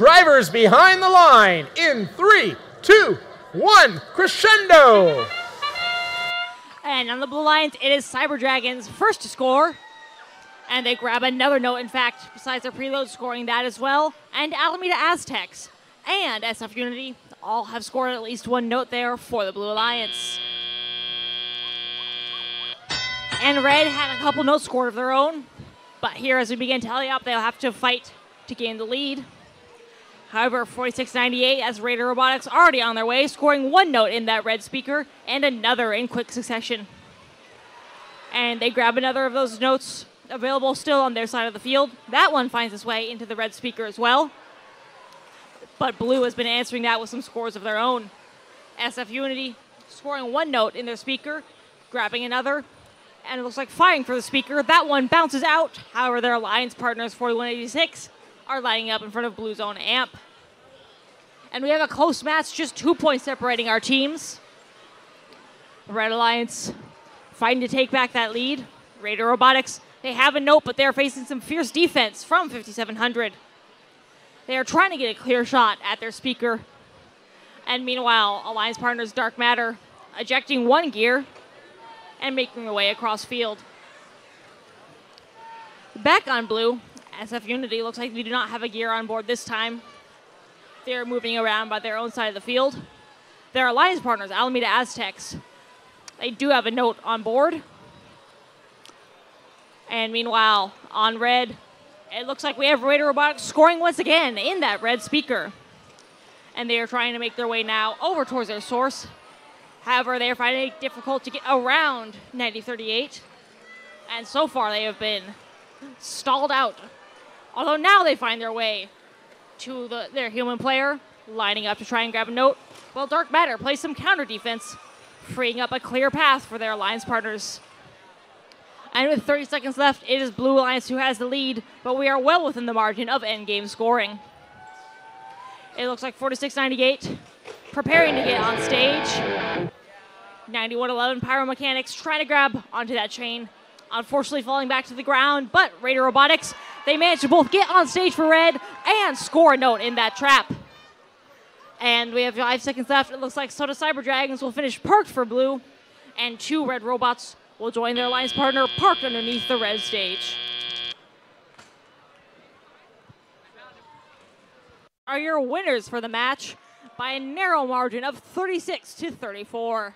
Drivers behind the line in 3, 2, 1, crescendo! And on the Blue Lions, it is Cyber Dragons first to score. And they grab another note, in fact, besides their preload scoring that as well. And Alameda Aztecs and SF Unity all have scored at least one note there for the Blue Alliance. And Red had a couple notes scored of their own. But here, as we begin tally up, they'll have to fight to gain the lead. However, 46-98 as Raider Robotics already on their way, scoring one note in that red speaker and another in quick succession. And they grab another of those notes available still on their side of the field. That one finds its way into the red speaker as well. But Blue has been answering that with some scores of their own. SF Unity scoring one note in their speaker, grabbing another, and it looks like firing for the speaker. That one bounces out. However, their alliance partners, 4186, are lining up in front of Blue's own amp. And we have a close match, just 2 points separating our teams. Red Alliance fighting to take back that lead. Raider Robotics, they have a note, but they're facing some fierce defense from 5700. They are trying to get a clear shot at their speaker. And meanwhile, Alliance partners Dark Matter ejecting one gear and making their way across field. Back on Blue, SF Unity looks like they do not have a gear on board this time. They're moving around by their own side of the field. Their alliance partners, Alameda Aztecs, they do have a note on board. And meanwhile, on red, it looks like we have Raider Robotics scoring once again in that red speaker. And they are trying to make their way now over towards their source. However, they are finding it difficult to get around 9038. And so far, they have been stalled out. Although now they find their way to their human player, lining up to try and grab a note. Well, Dark Matter plays some counter defense, freeing up a clear path for their alliance partners. And with 30 seconds left, it is Blue Alliance who has the lead, but we are well within the margin of endgame scoring. It looks like 4698 preparing to get on stage. 9111 Pyromechanics trying to grab onto that chain. Unfortunately falling back to the ground, but Raider Robotics, they managed to both get on stage for red and score a note in that trap. And we have 5 seconds left. It looks like Soda Cyber Dragons will finish parked for Blue, and 2 red robots will join their alliance partner parked underneath the red stage. Are your winners for the match by a narrow margin of 36-34.